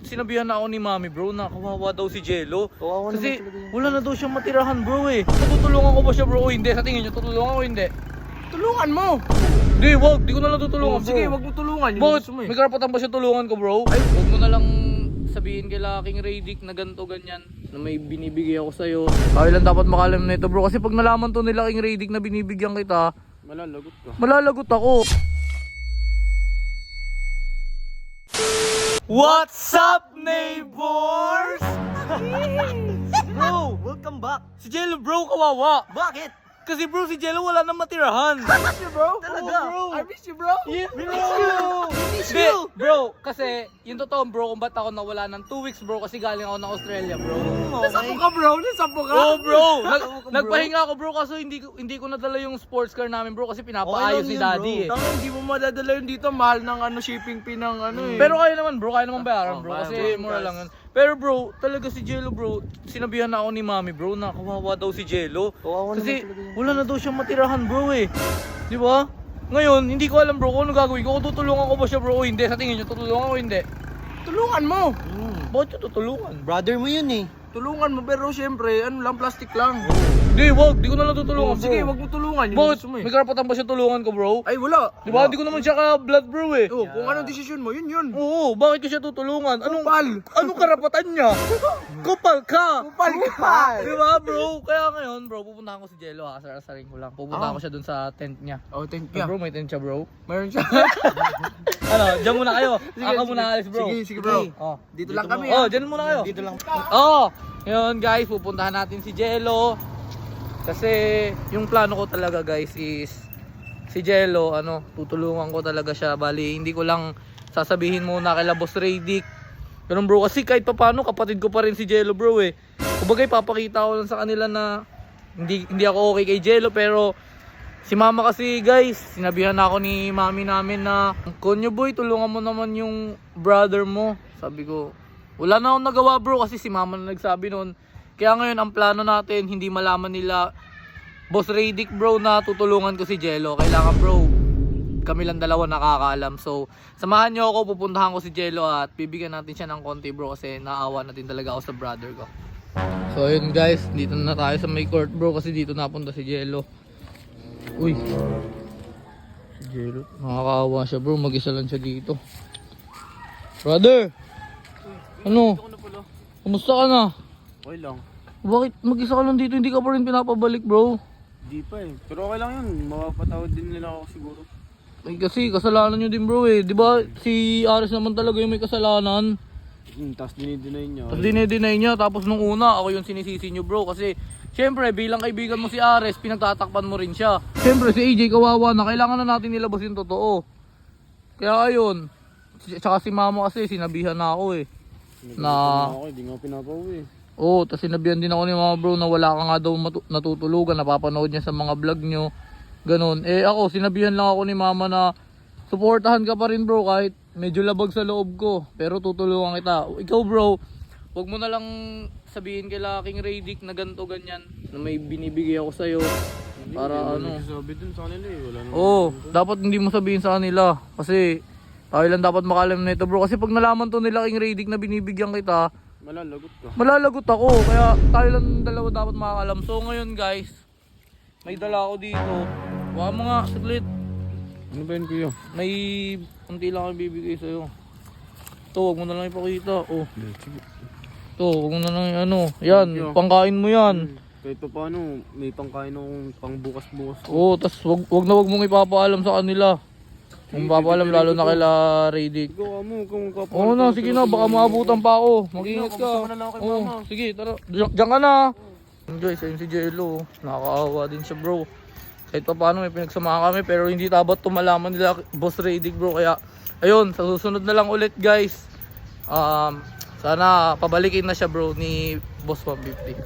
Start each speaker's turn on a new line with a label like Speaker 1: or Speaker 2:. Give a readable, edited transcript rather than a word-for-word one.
Speaker 1: sinabihan na ako ni Mami bro na kawawa daw si Jello.
Speaker 2: Kawawa
Speaker 1: Kasi
Speaker 2: naman talaga yun.
Speaker 1: wala na daw siyang matirahan bro eh. Tutulungan ko ba siya bro o hindi? Sa tingin niyo tutulungan ko o hindi?
Speaker 2: Tulungan mo!
Speaker 1: Hindi, wag. Di ko na lang tutulungan bro.
Speaker 2: Sige, wag mo tulungan. Yun
Speaker 1: Bakit?
Speaker 2: gusto mo eh.
Speaker 1: May karapatan ba siya tulungan ko bro? Ay, huwag mo na lang sabihin kay King Radic na ganito ganyan na may binibigay ako sa'yo. Ay lang dapat makalam na ito bro. Kasi pag nalaman to nila King Radic na binibigyan kita,
Speaker 2: Malalagot ka.
Speaker 1: malalagot ako. What's up neighbors? Bro,
Speaker 2: Welcome back!
Speaker 1: si Jello bro kawawa.
Speaker 2: Bakit?
Speaker 1: Kasi bro si Jello wala nang matirahan.
Speaker 2: I miss you bro!
Speaker 1: Talaga?
Speaker 2: bro! I miss you bro!
Speaker 1: Yeah,
Speaker 2: We
Speaker 1: bro!
Speaker 2: miss you! We miss
Speaker 1: Hindi,
Speaker 2: you!
Speaker 1: bro, kasi yung totoo bro kung ba't ako nawala ng 2 weeks bro kasi galing ako ng Australia bro.
Speaker 2: Nasapo ka bro! Nasapo ka!
Speaker 1: Oh bro,
Speaker 2: Nasapo ka, bro.
Speaker 1: nagpahinga ako bro kaso hindi ko nadala yung sports car namin bro kasi pinapaayos ni daddy eh.
Speaker 2: Tama, hindi mo madadala yun dito. Mahal ng shipping fee ng eh.
Speaker 1: Pero kaya naman bro, kaya naman bayaran bro
Speaker 2: kaya,
Speaker 1: kasi
Speaker 2: bro,
Speaker 1: mura
Speaker 2: guys.
Speaker 1: lang yun. Pero bro, talaga si Jello bro, sinabihan na ako ni Mami bro na kawawa daw si Jello.
Speaker 2: Kawawa
Speaker 1: Kasi
Speaker 2: naman talaga yun.
Speaker 1: wala na daw siyang matirahan bro eh. Di ba? Ngayon, hindi ko alam bro kung ano gagawin ko. Kung tutulungan ko ba siya bro o hindi. Sa tingin niyo, tutulungan ko o hindi.
Speaker 2: Tulungan mo!
Speaker 1: Bakit yung tutulungan?
Speaker 3: Brother mo yun eh.
Speaker 2: Tulungan mo pero syempre, ano lang, plastic lang.
Speaker 1: Hindi, wag. Di ko na lang tutulungan bro.
Speaker 2: Sige, wag mo tulungan. Yun
Speaker 1: Bakit?
Speaker 2: gusto mo eh.
Speaker 1: May karapatan ba siya tulungan ko bro?
Speaker 2: Ay, wala.
Speaker 1: Di ba? Hindi ko naman siya ka-blood bro eh.
Speaker 2: Oh, kung ano desisyon mo, yun yun.
Speaker 1: Oo, bakit ko siya tutulungan?
Speaker 2: Kupal.
Speaker 1: Anong karapatan niya? Kupal ka!
Speaker 2: Kupal ka.
Speaker 1: Di ba bro? Kaya ngayon bro, pupuntahan ko si Jello ha. Asar-asarin ko lang. Pupuntahan ko siya dun sa tent niya.
Speaker 2: Oh, thank
Speaker 1: Yeah.
Speaker 2: you.
Speaker 1: Bro, may tent siya bro.
Speaker 2: Mayroon siya.
Speaker 1: Ano, dyan muna kayo.
Speaker 2: Sige,
Speaker 1: Ako
Speaker 2: sige.
Speaker 1: muna alis bro.
Speaker 2: Sige, bro.
Speaker 1: Oh.
Speaker 2: Dito lang kami.
Speaker 1: Oh, dyan muna kayo.
Speaker 3: Dito lang.
Speaker 1: Oo. Ngayon guys, pupuntahan natin si Jello. Kasi yung plano ko talaga guys is si Jello, tutulungan ko talaga siya. Bali, hindi ko lang sasabihin muna kay Boss Radic. Ganun bro, kasi kahit paano kapatid ko pa rin si Jello bro eh. Kumbaga papakita ko lang sa kanila na hindi ako okay kay Jello, pero si mama kasi guys, sinabihan ako ni mami namin na Konyo boy, tulungan mo naman yung brother mo. Sabi ko, wala na akong nagawa bro kasi si mama na nagsabi nun. Kaya ngayon ang plano natin, hindi malaman nila Boss Radic bro na tutulungan ko si Jello. Kailangan bro, kami lang dalawa nakakaalam. So, samahan nyo ako, pupuntahan ko si Jello at bibigyan natin siya ng konti bro kasi naawa natin talaga ako sa brother ko. So ayun guys, dito na tayo sa may court bro kasi dito napunta si Jello. Uy, si Jello, nakakaawa siya bro, mag-isa lang siya dito. Brother! Ano? Kumusta ka na?
Speaker 3: Okay lang.
Speaker 1: Bakit mag-isa ka lang dito? Hindi ka pa rin pinapabalik bro.
Speaker 3: Di pa eh. Pero okay lang yun. Mapapatawad din nila ako siguro.
Speaker 1: Ay, kasi kasalanan nyo din bro eh. Di ba si Ares naman talaga yung may kasalanan.
Speaker 3: Tapos dinideny niya.
Speaker 1: Tapos dinedeny niya. Tapos nung una ako yung sinisisi nyo bro. Kasi syempre bilang kaibigan mo si Ares, pinagtatakpan mo rin siya. Syempre si AJ kawawa na. Kailangan na natin nilabas yung totoo. Kaya ayun. Tsaka si mama kasi sinabihan na ako eh. Na
Speaker 3: Ako, hindi nga pinapauwi.
Speaker 1: oo, tapos sinabihan din ako ni mama bro na wala ka nga daw natutulugan, napapanood niya sa mga vlog nyo. Ganon. Eh ako, sinabihan lang ako ni mama na suportahan ka pa rin bro kahit medyo labag sa loob ko. Pero tutulungan kita. Ikaw bro, wag mo na lang sabihin kay King Radic na ganito ganyan na may binibigay ako sa'yo. Para ano.
Speaker 3: Sabi dun sa kanila eh. Wala naman.
Speaker 1: Oo, dapat hindi mo sabihin sa kanila. Kasi tayo lang dapat makalam na ito bro. Kasi pag nalaman to nila King Radic na binibigyan kita,
Speaker 3: Malalagot ka.
Speaker 1: malalagot ako. Kaya tayo lang dalawa dapat makakalam. So ngayon guys, may dala ako dito. Baka mo nga, saglit.
Speaker 3: Ano ba yun kuya?
Speaker 1: May unti lang ako bibigay sa'yo. Ito, huwag mo na lang ipakita. Oh,
Speaker 3: Sige.
Speaker 1: ito, huwag mo na lang yan. Yan,
Speaker 3: Thank you.
Speaker 1: pangkain mo yan.
Speaker 3: Kahit pa paano, may pangkain akong pang bukas-bukas.
Speaker 1: Oo, tas wag na wag mong ipapaalam sa kanila. Kung papaalam lalo na kila Radic.
Speaker 3: Ikaw mo, kung kapal.
Speaker 1: Oo na, sige na, baka maabutan pa ako. Mag-ingat ka.
Speaker 3: Kamusta mo na lang ako kay
Speaker 1: Oo,
Speaker 3: mama.
Speaker 1: sige, tara. Diyan ka na. Guys, ayun si Jello. Nakakaawa din siya bro. Kahit pa paano may pinagsamahan kami pero hindi tabat tumalaman nila Boss Radic bro. Kaya ayun, sa susunod na lang ulit guys. Sana pabalikin na siya bro ni Boss 150.